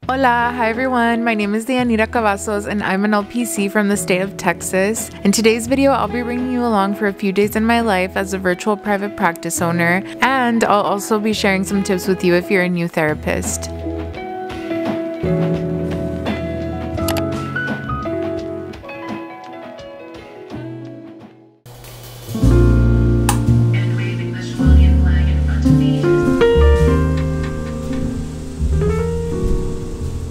Hola, hi everyone, my name is Deyaniracavazos and I'm an LPC from the state of Texas. In today's video, I'll be bringing you along for a few days in my life as a virtual private practice owner, and I'll also be sharing some tips with you if you're a new therapist.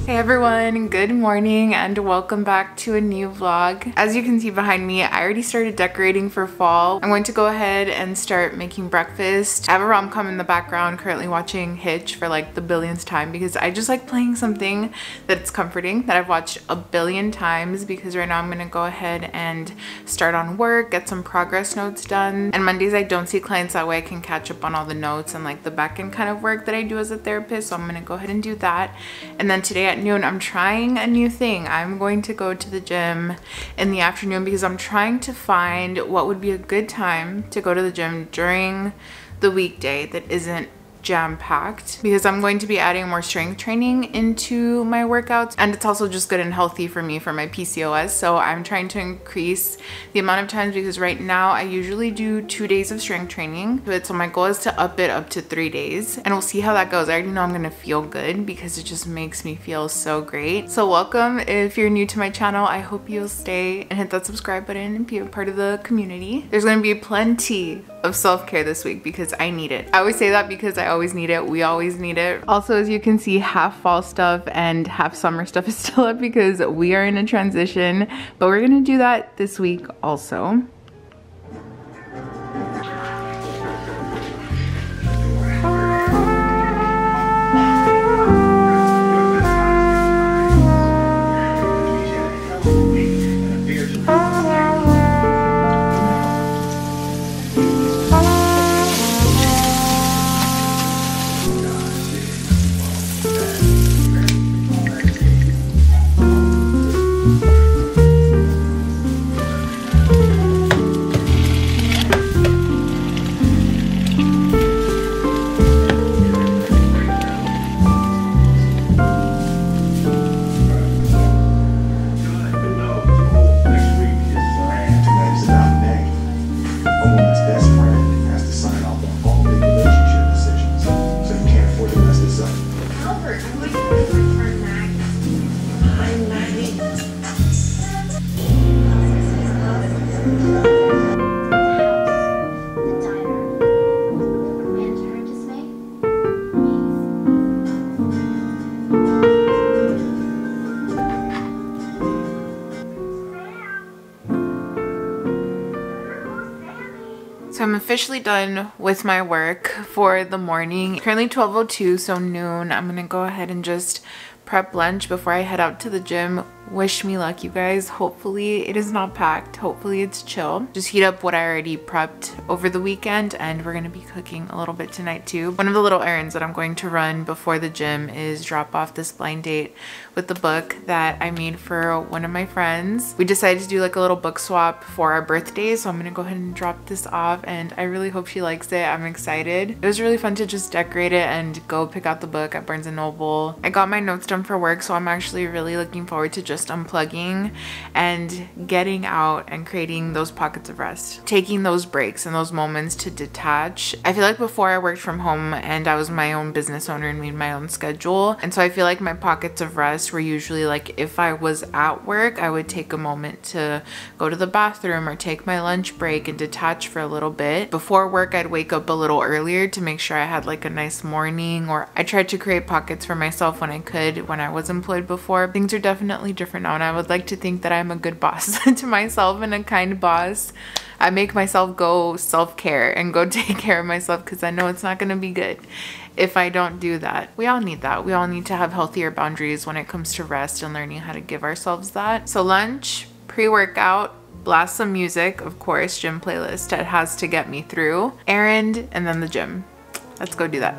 Hey everyone, good morning and welcome back to a new vlog. As you can see behind me, I already started decorating for fall. I'm going to go ahead and start making breakfast. I have a rom-com in the background, currently watching Hitch for like the billionth time because I just like playing something that's comforting that I've watched a billion times, because right now I'm gonna go ahead and start on work, get some progress notes done. And Mondays I don't see clients, that way I can catch up on all the notes and like the back end kind of work that I do as a therapist. So I'm gonna go ahead and do that. And then today at noon, I'm trying a new thing. I'm going to go to the gym in the afternoon because I'm trying to find what would be a good time to go to the gym during the weekday that isn't jam-packed, because I'm going to be adding more strength training into my workouts, and it's also just good and healthy for me for my PCOS. So I'm trying to increase the amount of times, because right now I usually do 2 days of strength training, but so my goal is to up it up to 3 days, and we'll see how that goes. I already know I'm gonna feel good because it just makes me feel so great. So welcome if you're new to my channel. I hope you'll stay and hit that subscribe button and be a part of the community. There's gonna be plenty of self-care this week because I need it. I always say that because I always need it. We always need it. Also, as you can see, half fall stuff and half summer stuff is still up because we are in a transition, but we're gonna do that this week also. So I'm officially done with my work for the morning. Currently 12:02, so noon. I'm gonna go ahead and just prep lunch before I head out to the gym. Wish me luck, you guys. Hopefully it is not packed. Hopefully it's chill. Just heat up what I already prepped over the weekend, and we're gonna be cooking a little bit tonight too. One of the little errands that I'm going to run before the gym is drop off this blind date with the book that I made for one of my friends. We decided to do like a little book swap for our birthdays, so I'm gonna go ahead and drop this off, and I really hope she likes it. I'm excited. It was really fun to just decorate it and go pick out the book at Barnes & Noble. I got my notes done for work, so I'm actually really looking forward to just unplugging and getting out and creating those pockets of rest, taking those breaks and those moments to detach. I feel like before I worked from home and I was my own business owner and made my own schedule, and so I feel like my pockets of rest were usually like if I was at work, I would take a moment to go to the bathroom or take my lunch break and detach for a little bit. Before work, I'd wake up a little earlier to make sure I had like a nice morning, or I tried to create pockets for myself when I could when I was employed before. Things are definitely different now, and I would like to think that I'm a good boss to myself and a kind boss. I make myself go self-care and go take care of myself because I know it's not going to be good if I don't do that. We all need that. We all need to have healthier boundaries when it comes to rest and learning how to give ourselves that. So lunch, pre-workout, blast some music, of course, gym playlist that has to get me through, errand, and then the gym. Let's go do that.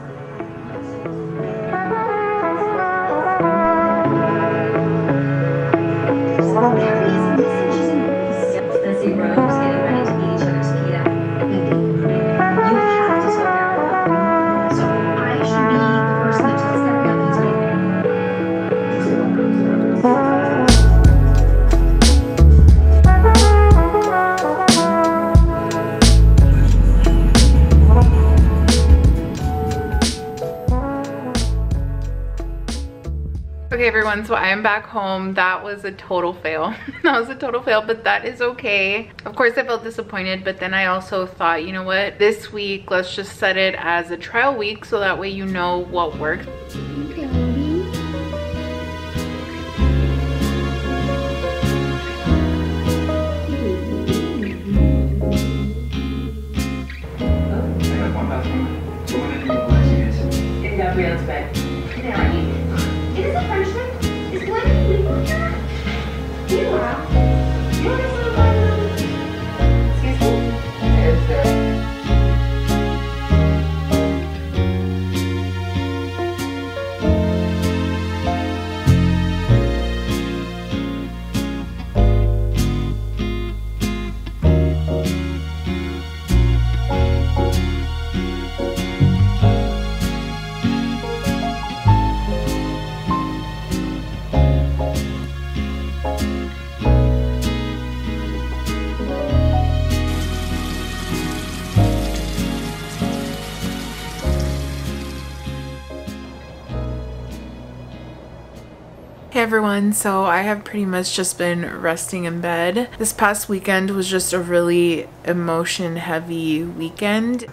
Okay everyone, so I am back home. That was a total fail. That was a total fail, but that is okay. Of course I felt disappointed, but then I also thought, you know what, this week let's just set it as a trial week so that way you know what works. Gabriel's bed. There are you. It is a punishment. It's going to be legal. You are. You're the one. Excuse me? Yes, sir. Hey everyone, so I have pretty much just been resting in bed. This past weekend was just a really emotion heavy weekend.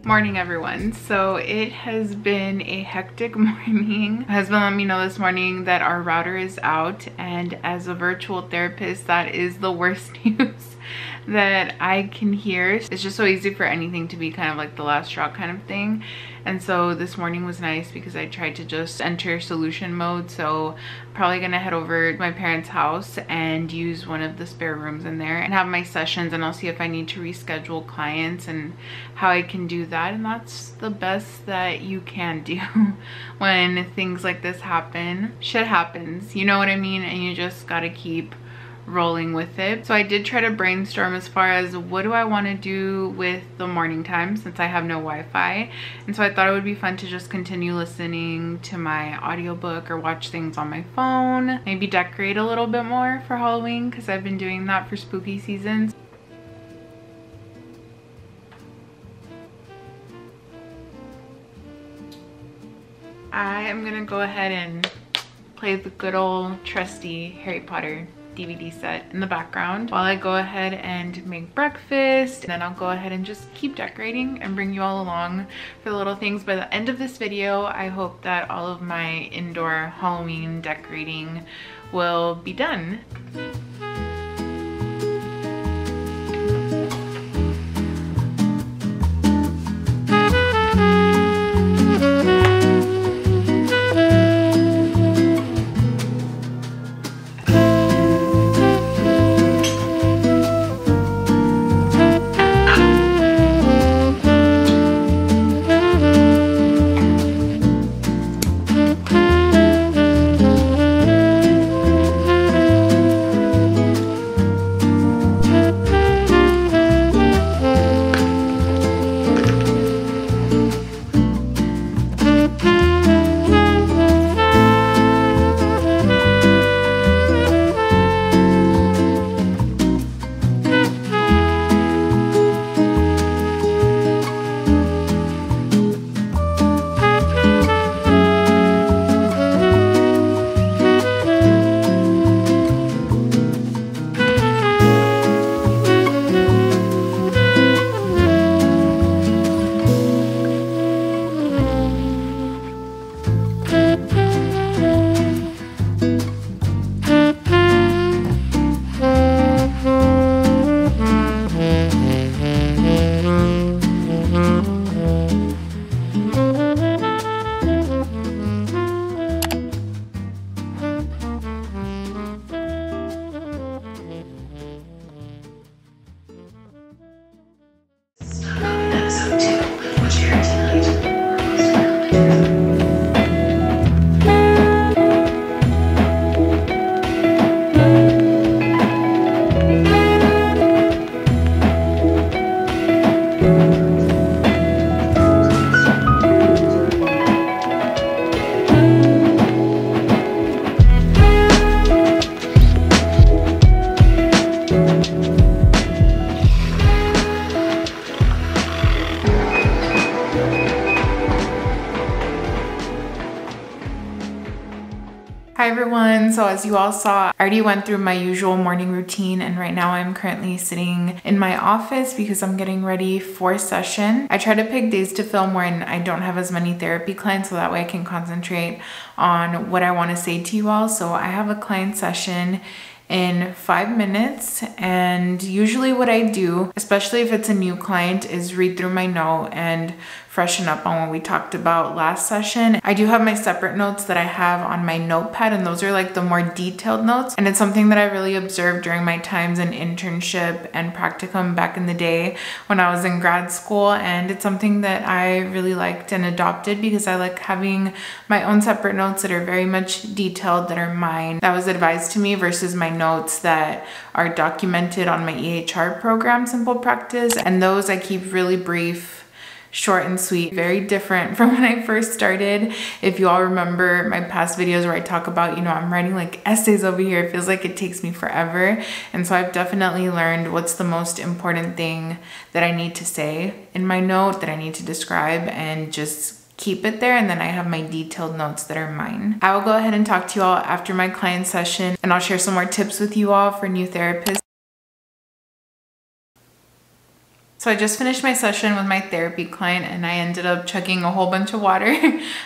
Morning everyone. So it has been a hectic morning. My husband let me know this morning that our router is out, and as a virtual therapist that is the worst news that I can hear. It's just so easy for anything to be kind of like the last straw kind of thing. And so this morning was nice because I tried to just enter solution mode. So probably gonna head over to my parents' house and use one of the spare rooms in there and have my sessions, and I'll see if I need to reschedule clients and how I can do that. And that's the best that you can do when things like this happen. Shit happens, you know what I mean? And you just gotta keep rolling with it. So I did try to brainstorm as far as what do I want to do with the morning time since I have no Wi-Fi. And so I thought it would be fun to just continue listening to my audiobook or watch things on my phone. Maybe decorate a little bit more for Halloween because I've been doing that for spooky seasons. I am gonna go ahead and play the good old trusty Harry Potter DVD set in the background while I go ahead and make breakfast, and then I'll go ahead and just keep decorating and bring you all along for the little things. By the end of this video, I hope that all of my indoor Halloween decorating will be done. Hi everyone, so as you all saw, I already went through my usual morning routine and right now I'm currently sitting in my office because I'm getting ready for session. I try to pick days to film when I don't have as many therapy clients so that way I can concentrate on what I want to say to you all. So I have a client session in 5 minutes, and usually what I do, especially if it's a new client, is read through my note and freshen up on what we talked about last session. I do have my separate notes that I have on my notepad, and those are like the more detailed notes, and it's something that I really observed during my times in internship and practicum back in the day when I was in grad school, and it's something that I really liked and adopted because I like having my own separate notes that are very much detailed, that are mine, that was advised to me, versus my notes that are documented on my EHR program, Simple Practice, and those I keep really brief, short and sweet. Very different from when I first started. If you all remember my past videos where I talk about, you know, I'm writing like essays over here, it feels like it takes me forever. And so I've definitely learned what's the most important thing that I need to say in my note, that I need to describe, and just keep it there. And then I have my detailed notes that are mine. I will go ahead and talk to you all after my client session, and I'll share some more tips with you all for new therapists. So I just finished my session with my therapy client and I ended up chugging a whole bunch of water.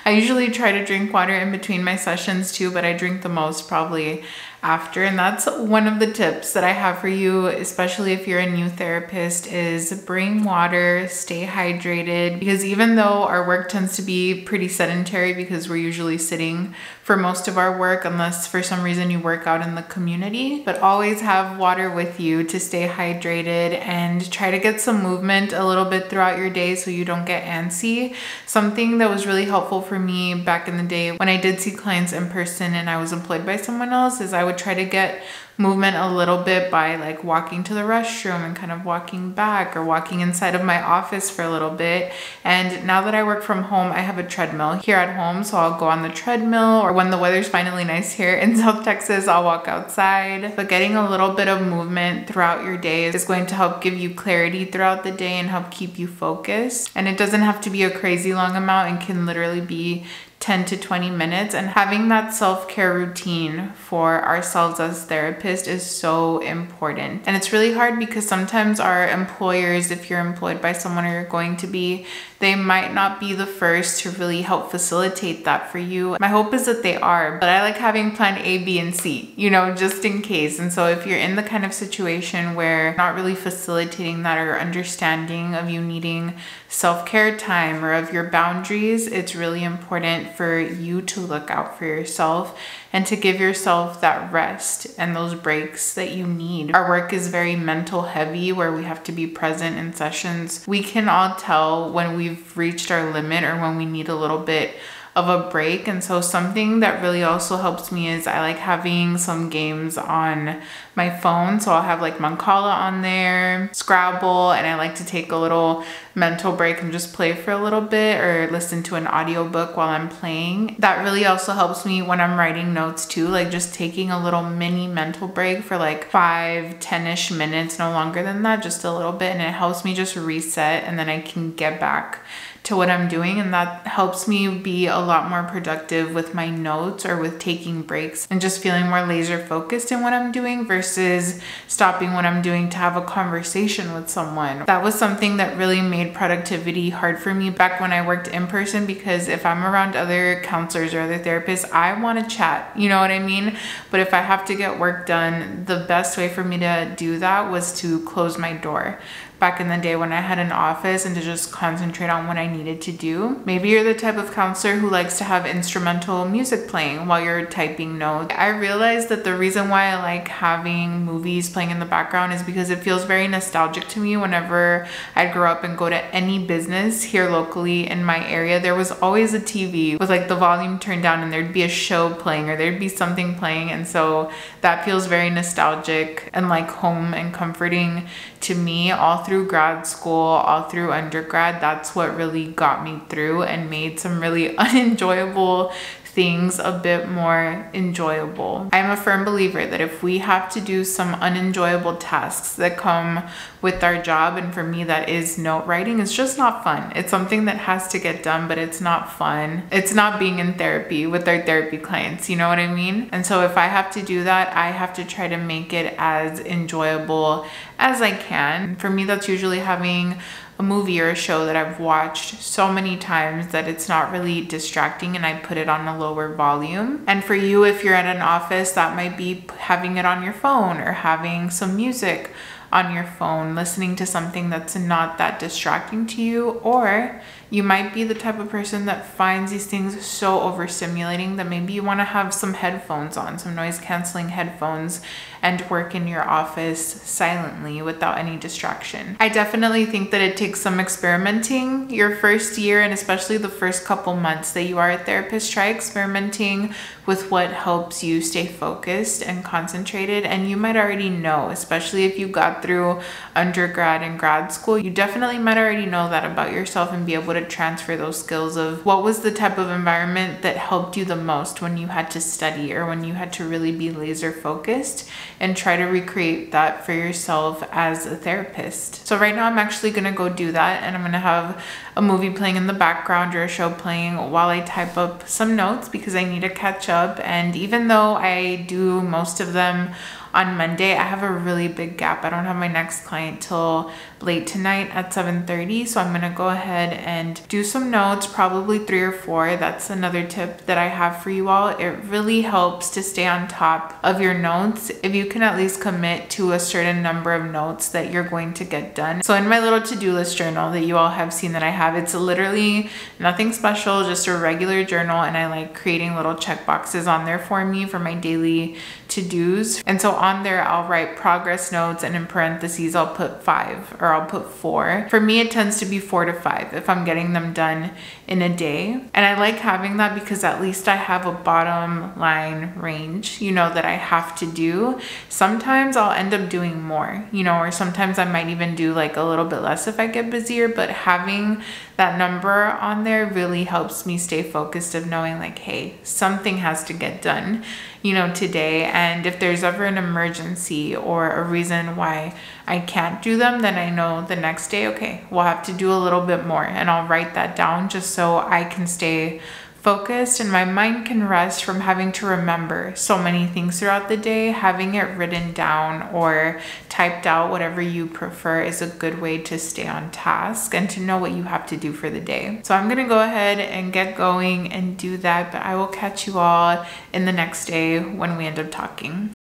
I usually try to drink water in between my sessions too, but I drink the most probably after. And that's one of the tips that I have for you, especially if you're a new therapist, is bring water, stay hydrated, because even though our work tends to be pretty sedentary because we're usually sitting for most of our work, unless for some reason you work out in the community, but always have water with you to stay hydrated and try to get some movement a little bit throughout your day so you don't get antsy. Something that was really helpful for me back in the day when I did see clients in person and I was employed by someone else is I would try to get movement a little bit by like walking to the restroom and kind of walking back, or walking inside of my office for a little bit. And now that I work from home, I have a treadmill here at home, so I'll go on the treadmill, or when the weather's finally nice here in South Texas, I'll walk outside. But getting a little bit of movement throughout your day is going to help give you clarity throughout the day and help keep you focused. And it doesn't have to be a crazy long amount, and can literally be 10 to 20 minutes. And having that self-care routine for ourselves as therapists is so important. And it's really hard because sometimes our employers, if you're employed by someone or you're going to be, they might not be the first to really help facilitate that for you. My hope is that they are, but I like having plan A, B, and C, you know, just in case. And so if you're in the kind of situation where not really facilitating that or understanding of you needing self-care time or of your boundaries, it's really important for you to look out for yourself and to give yourself that rest and those breaks that you need. Our work is very mental heavy, where we have to be present in sessions. We can all tell when we've reached our limit or when we need a little bit of a break. And so something that really also helps me is I like having some games on my phone. So I'll have like McAllen on there, Scrabble, and I like to take a little mental break and just play for a little bit or listen to an audiobook while I'm playing. That really also helps me when I'm writing notes too, like just taking a little mini mental break for like 5-10-ish minutes, no longer than that, just a little bit. And it helps me just reset, and then I can get back to what I'm doing, and that helps me be a lot more productive with my notes or with taking breaks and just feeling more laser focused in what I'm doing versus stopping what I'm doing to have a conversation with someone. That was something that really made productivity hard for me back when I worked in person, because if I'm around other counselors or other therapists, I want to chat, you know what I mean? But if I have to get work done, the best way for me to do that was to close my door. Back in the day when I had an office, and to just concentrate on what I needed to do. Maybe you're the type of counselor who likes to have instrumental music playing while you're typing notes. I realized that the reason why I like having movies playing in the background is because it feels very nostalgic to me. Whenever I'd grow up and go to any business here locally in my area, there was always a TV with like the volume turned down and there'd be a show playing or there'd be something playing. And so that feels very nostalgic and like home and comforting to me all through grad school, all through undergrad. That's what really got me through and made some really unenjoyable things a bit more enjoyable. I'm a firm believer that if we have to do some unenjoyable tasks that come with our job, and for me that is note writing, it's just not fun. It's something that has to get done, but it's not fun. It's not being in therapy with our therapy clients, you know what I mean? And so if I have to do that, I have to try to make it as enjoyable as I can. For me, that's usually having a movie or a show that I've watched so many times that it's not really distracting and I put it on a lower volume. And for you, if you're at an office, that might be having it on your phone or having some music on your phone, listening to something that's not that distracting to you. Or you might be the type of person that finds these things so overstimulating that maybe you want to have some headphones on, some noise canceling headphones, and work in your office silently without any distraction. I definitely think that it takes some experimenting your first year, and especially the first couple months that you are a therapist. Try experimenting with what helps you stay focused and concentrated. And you might already know, especially if you got through undergrad and grad school, you definitely might already know that about yourself and be able to transfer those skills of what was the type of environment that helped you the most when you had to study or when you had to really be laser focused, and try to recreate that for yourself as a therapist. So right now I'm actually gonna go do that, and I'm gonna have a movie playing in the background or a show playing while I type up some notes because I need to catch up. And even though I do most of them on Monday, I have a really big gap. I don't have my next client till late tonight at 7:30. So I'm gonna go ahead and do some notes, probably 3 or 4. That's another tip that I have for you all. It really helps to stay on top of your notes if you can at least commit to a certain number of notes that you're going to get done. So in my little to-do list journal that you all have seen that I have, it's literally nothing special, just a regular journal, and I like creating little check boxes on there for me for my daily to-dos. And so on there I'll write progress notes, and in parentheses I'll put 5 or I'll put 4. For me it tends to be 4 to 5 if I'm getting them done in a day. And I like having that because at least I have a bottom line range, you know, that I have to do. Sometimes I'll end up doing more, you know, or sometimes I might even do like a little bit less if I get busier, but having that number on there really helps me stay focused of knowing like, hey, something has to get done, you know, today. And if there's ever an emergency or a reason why I can't do them, then I know the next day, okay, we'll have to do a little bit more, and I'll write that down just so I can stay focused and my mind can rest from having to remember so many things throughout the day. Having it written down or typed out, whatever you prefer, is a good way to stay on task and to know what you have to do for the day. So I'm gonna go ahead and get going and do that, but I will catch you all in the next day when we end up talking.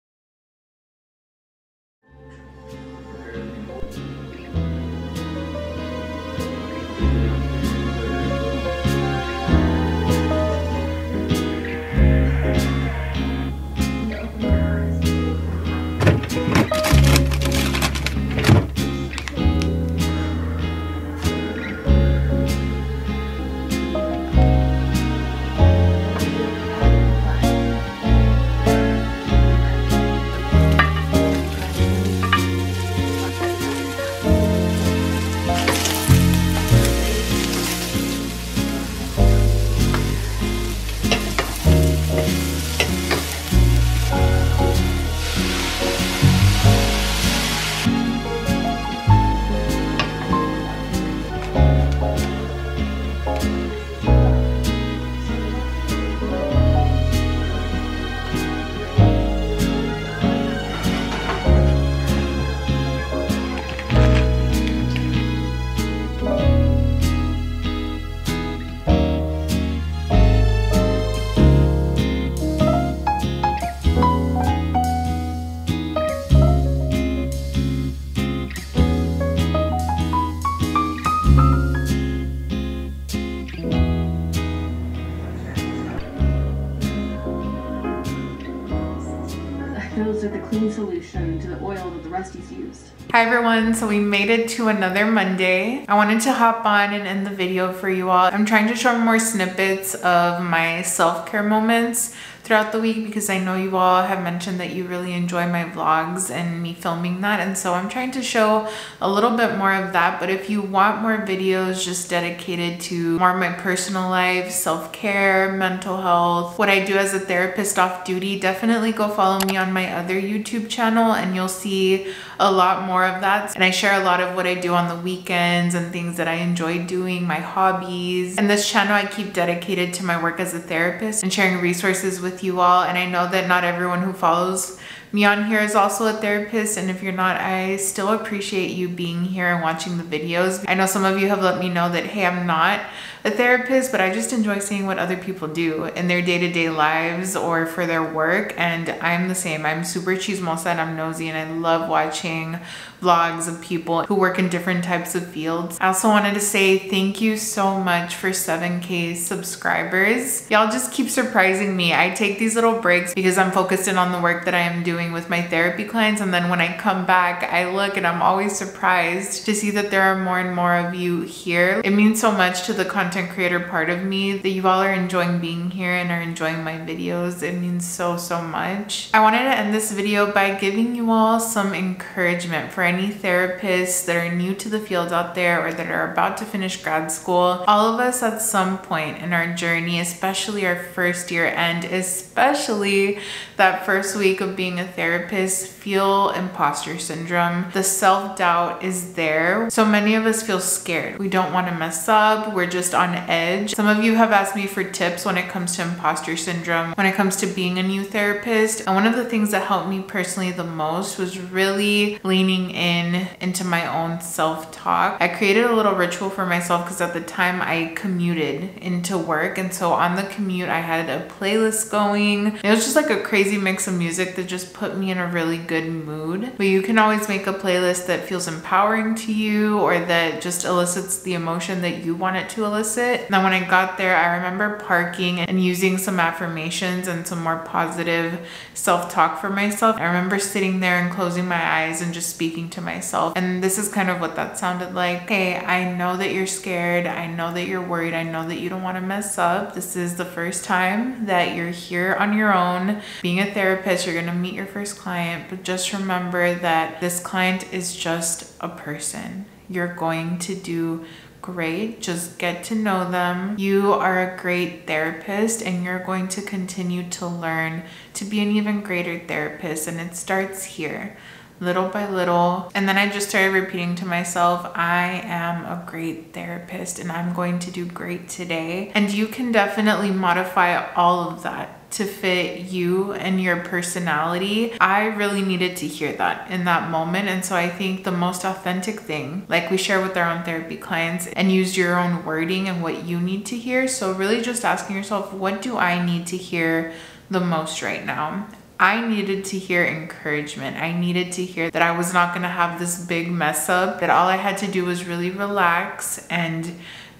Those are the clean solution to the oil that the Rusty's used. Hi everyone, so we made it to another Monday. I wanted to hop on and end the video for you all. I'm trying to show more snippets of my self-care moments throughout the week, because I know you all have mentioned that you really enjoy my vlogs and me filming that, and so I'm trying to show a little bit more of that. But if you want more videos just dedicated to more of my personal life, self-care, mental health, what I do as a therapist off duty, definitely go follow me on my other YouTube channel and you'll see a lot more of that. And I share a lot of what I do on the weekends and things that I enjoy doing, my hobbies. And this channel I keep dedicated to my work as a therapist and sharing resources with you all. And I know that not everyone who follows me on here is also a therapist, and if you're not, I still appreciate you being here and watching the videos. I know some of you have let me know that, hey, I'm not a therapist, but I just enjoy seeing what other people do in their day-to-day lives or for their work, and I'm the same. I'm super chismosa and I'm nosy, and I love watching vlogs of people who work in different types of fields. I also wanted to say thank you so much for 7K subscribers. Y'all just keep surprising me. I take these little breaks because I'm focused in on the work that I am doing with my therapy clients, and then when I come back, I look and I'm always surprised to see that there are more and more of you here. It means so much to the content creator part of me that you all are enjoying being here and are enjoying my videos. It means so much. I wanted to end this video by giving you all some encouragement for any therapists that are new to the field out there or that are about to finish grad school. All of us at some point in our journey, especially our first year and especially that first week of being a therapist, feel imposter syndrome. The self-doubt is there. So many of us feel scared. We don't want to mess up. We're just on edge. Some of you have asked me for tips when it comes to imposter syndrome, when it comes to being a new therapist. And one of the things that helped me personally the most was really leaning into my own self-talk. I created a little ritual for myself because at the time I commuted into work, and so on the commute I had a playlist going. It was just like a crazy mix of music that just put me in a really good mood. But you can always make a playlist that feels empowering to you or that just elicits the emotion that you want it to elicit. Now when I got there, I remember parking and using some affirmations and some more positive self-talk for myself. I remember sitting there and closing my eyes and just speaking to myself, and this is kind of what that sounded like. Hey, I know that you're scared, I know that you're worried, I know that you don't want to mess up. This is the first time that you're here on your own being a therapist. You're gonna meet your first client, but just remember that this client is just a person. You're going to do great. Just get to know them. You are a great therapist and you're going to continue to learn to be an even greater therapist, and it starts here, little by little. And then I just started repeating to myself, I am a great therapist and I'm going to do great today. And you can definitely modify all of that to fit you and your personality. I really needed to hear that in that moment. And so I think the most authentic thing, like we share with our own therapy clients, and use your own wording and what you need to hear. So really just asking yourself, what do I need to hear the most right now? I needed to hear encouragement. I needed to hear that I was not going to have this big mess up, that all I had to do was really relax and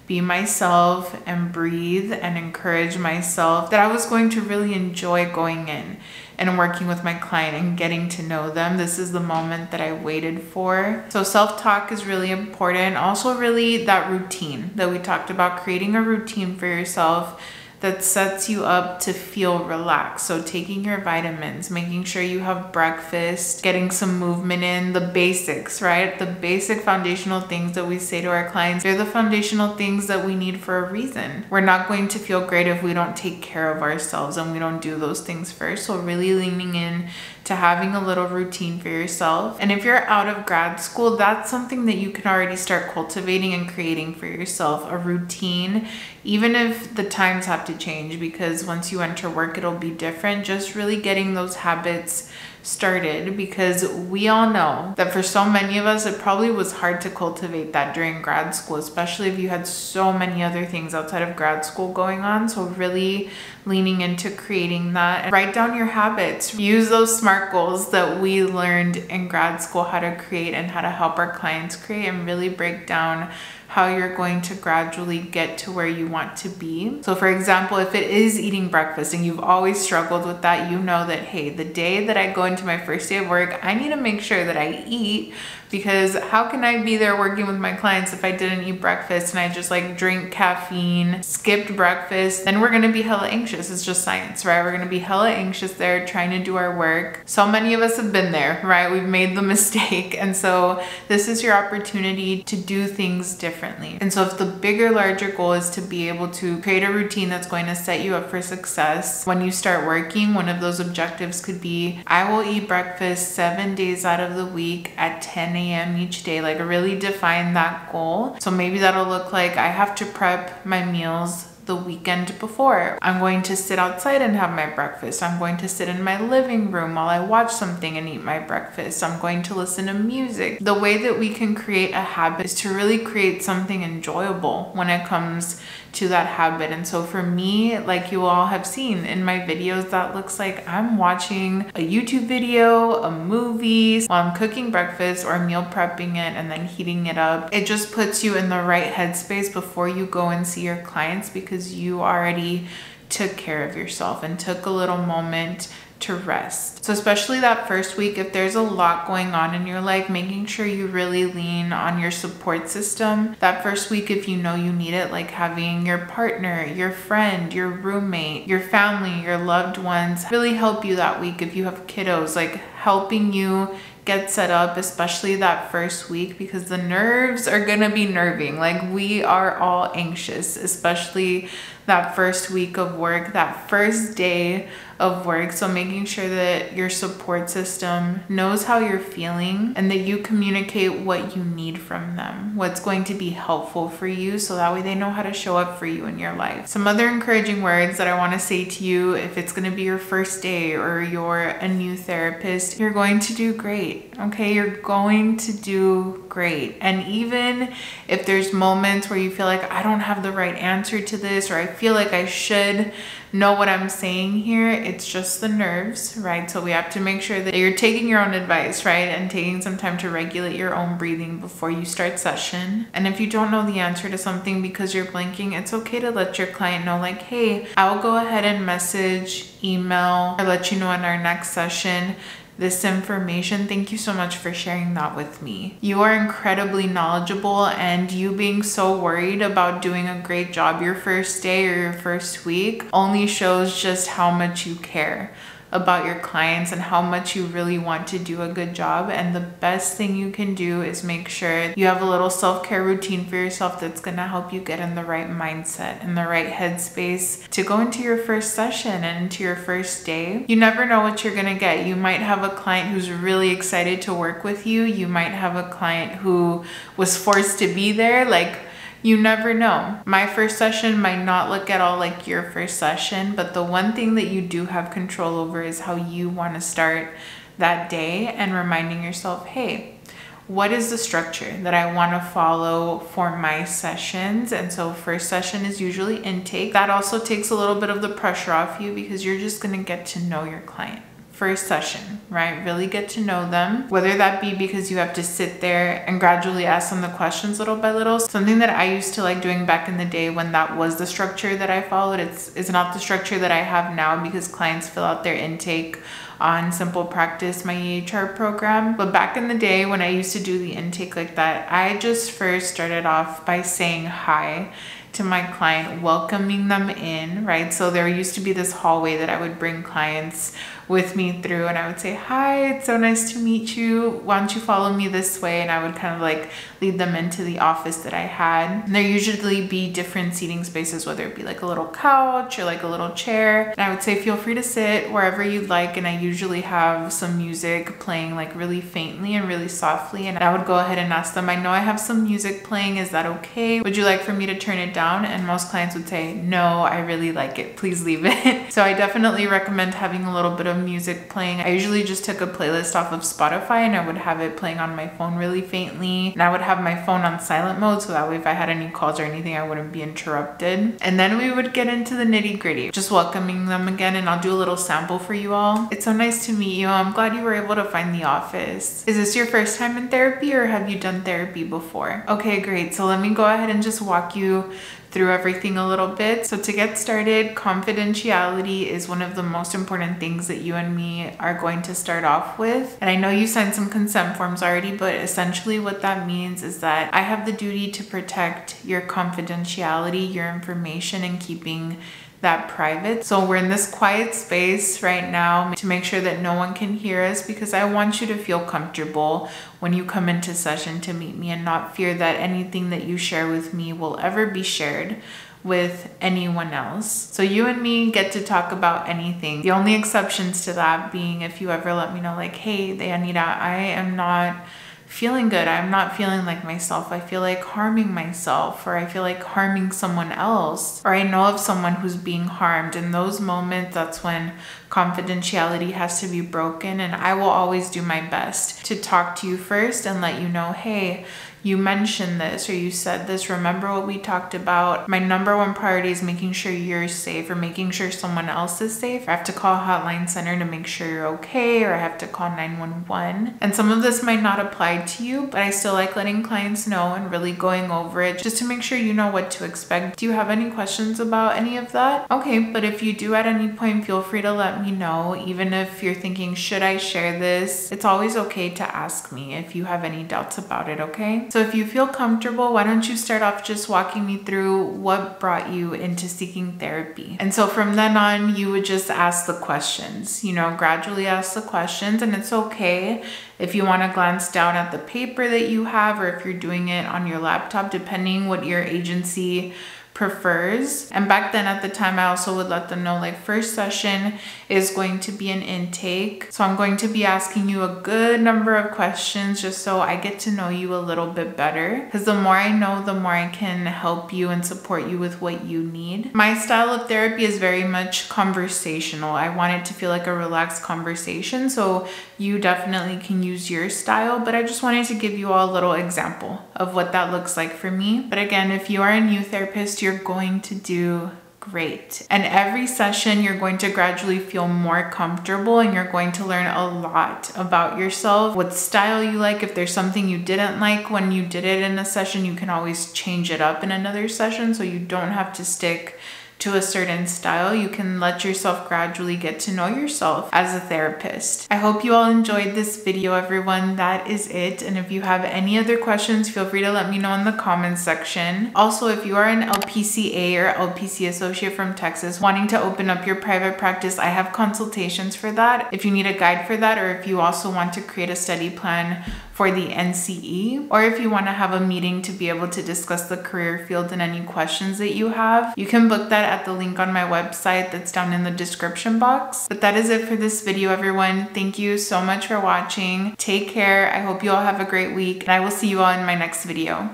be myself and breathe and encourage myself, that I was going to really enjoy going in and working with my client and getting to know them. This is the moment that I waited for. So self-talk is really important. Also really that routine that we talked about, creating a routine for yourself that sets you up to feel relaxed. So taking your vitamins, making sure you have breakfast, getting some movement in, the basics, right? The basic foundational things that we say to our clients, they're the foundational things that we need for a reason. We're not going to feel great if we don't take care of ourselves and we don't do those things first. So really leaning in to having a little routine for yourself. And if you're out of grad school, that's something that you can already start cultivating and creating for yourself, a routine, even if the times have to change, because once you enter work, it'll be different. Just really getting those habits started, because we all know that for so many of us, it probably was hard to cultivate that during grad school, especially if you had so many other things outside of grad school going on. So really leaning into creating that, and write down your habits. Use those SMART goals that we learned in grad school how to create and how to help our clients create, and really break down how you're going to gradually get to where you want to be. So for example, if it is eating breakfast and you've always struggled with that, you know that, hey, the day that I go into my first day of work, I need to make sure that I eat because how can I be there working with my clients if I didn't eat breakfast and I just like drink caffeine, skipped breakfast? Then we're gonna be hella anxious. It's just science, right? We're gonna be hella anxious there trying to do our work. So many of us have been there, right? We've made the mistake. And so this is your opportunity to do things differently. And so if the bigger, larger goal is to be able to create a routine that's going to set you up for success when you start working, one of those objectives could be, I will eat breakfast 7 days out of the week at 10 a.m. each day. Like really define that goal. So maybe that'll look like I have to prep my meals the weekend before. I'm going to sit outside and have my breakfast. I'm going to sit in my living room while I watch something and eat my breakfast. I'm going to listen to music. The way that we can create a habit is to really create something enjoyable when it comes to that habit. And so for me, like you all have seen in my videos, that looks like I'm watching a YouTube video, a movie while I'm cooking breakfast or meal prepping it and then heating it up. It just puts you in the right headspace before you go and see your clients, because you already took care of yourself and took a little moment to rest. So especially that first week, if there's a lot going on in your life, making sure you really lean on your support system. That first week, if you know you need it, like having your partner, your friend, your roommate, your family, your loved ones really help you that week. If you have kiddos, like helping you get set up, especially that first week, because the nerves are gonna be nerving. Like we are all anxious, especially that first week of work, that first day of work. So making sure that your support system knows how you're feeling and that you communicate what you need from them, what's going to be helpful for you, so that way they know how to show up for you in your life. Some other encouraging words that I want to say to you, if it's going to be your first day or you're a new therapist, you're going to do great. Okay, you're going to do great. And even if there's moments where you feel like I don't have the right answer to this, or I feel like I should know what I'm saying here, it's just the nerves, right? So we have to make sure that you're taking your own advice, right? And taking some time to regulate your own breathing before you start session. And if you don't know the answer to something because you're blanking, it's okay to let your client know, like, hey, I'll go ahead and message, email, or let you know in our next session this information. Thank you so much for sharing that with me. You are incredibly knowledgeable, and you being so worried about doing a great job your first day or your first week only shows just how much you care about your clients and how much you really want to do a good job. And the best thing you can do is make sure you have a little self-care routine for yourself that's gonna help you get in the right mindset, in the right headspace to go into your first session and into your first day. You never know what you're gonna get. You might have a client who's really excited to work with you. You might have a client who was forced to be there. Like, you never know. My first session might not look at all like your first session, but the one thing that you do have control over is how you want to start that day, and reminding yourself, hey, what is the structure that I want to follow for my sessions? And so first session is usually intake. That also takes a little bit of the pressure off you, because you're just going to get to know your client. First session, right? Really get to know them, whether that be because you have to sit there and gradually ask them the questions little by little. Something that I used to like doing back in the day when that was the structure that I followed. It's not the structure that I have now, because clients fill out their intake on Simple Practice, my EHR program. But back in the day when I used to do the intake like that, I just first started off by saying hi to my client, welcoming them in, right? So there used to be this hallway that I would bring clients with me through, and I would say, hi, it's so nice to meet you. Why don't you follow me this way? And I would kind of like lead them into the office that I had. And there usually be different seating spaces, whether it be like a little couch or like a little chair. And I would say, feel free to sit wherever you'd like. And I usually have some music playing like really faintly and really softly. And I would go ahead and ask them, I know I have some music playing. Is that okay? Would you like for me to turn it down? And most clients would say, no, I really like it. Please leave it. So I definitely recommend having a little bit of music playing. I usually just took a playlist off of Spotify, and I would have it playing on my phone really faintly. And I would have my phone on silent mode, so that way if I had any calls or anything, I wouldn't be interrupted. And then we would get into the nitty gritty, just welcoming them again. And I'll do a little sample for you all. It's so nice to meet you. I'm glad you were able to find the office. Is this your first time in therapy, or have you done therapy before? Okay, great. So let me go ahead and just walk you through everything a little bit. So to get started, confidentiality is one of the most important things that you and me are going to start off with. And I know you signed some consent forms already, but essentially what that means is that I have the duty to protect your confidentiality, your information, and keeping that private. So we're in this quiet space right now to make sure that no one can hear us, because I want you to feel comfortable when you come into session to meet me and not fear that anything that you share with me will ever be shared with anyone else. So you and me get to talk about anything. The only exceptions to that being if you ever let me know like, hey, Deyanira, I am not feeling good. I'm not feeling like myself. I feel like harming myself, or I feel like harming someone else, or I know of someone who's being harmed. In those moments, that's when confidentiality has to be broken. And I will always do my best to talk to you first and let you know, hey, you mentioned this or you said this. Remember what we talked about? My number one priority is making sure you're safe, or making sure someone else is safe. I have to call Hotline Center to make sure you're okay, or I have to call 911. And some of this might not apply to you, but I still like letting clients know and really going over it just to make sure you know what to expect. Do you have any questions about any of that? Okay, but if you do at any point, feel free to let me know. Even if you're thinking, should I share this? It's always okay to ask me if you have any doubts about it, okay? So if you feel comfortable, why don't you start off just walking me through what brought you into seeking therapy? And so from then on, you would just ask the questions, gradually ask the questions. And it's okay if you want to glance down at the paper that you have, or if you're doing it on your laptop, depending what your agency prefers. And back then at the time, I also would let them know like first session is going to be an intake. So I'm going to be asking you a good number of questions just so I get to know you a little bit better, because the more I know, the more I can help you and support you with what you need. My style of therapy is very much conversational. I want it to feel like a relaxed conversation. So you definitely can use your style, but I just wanted to give you all a little example of what that looks like for me. But again, if you are a new therapist, you're going to do great. And every session, you're going to gradually feel more comfortable, and you're going to learn a lot about yourself, what style you like. If there's something you didn't like when you did it in a session, you can always change it up in another session. So you don't have to stick to a certain style. You can let yourself gradually get to know yourself as a therapist. I hope you all enjoyed this video, everyone. That is it. And if you have any other questions, feel free to let me know in the comments section. Also, if you are an LPCA or LPC associate from Texas wanting to open up your private practice, I have consultations for that. If you need a guide for that, or if you also want to create a study plan for the NCE, or if you want to have a meeting to be able to discuss the career field and any questions that you have, you can book that at the link on my website that's down in the description box. But that is it for this video, everyone. Thank you so much for watching. Take care. I hope you all have a great week, and I will see you all in my next video.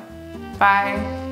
Bye.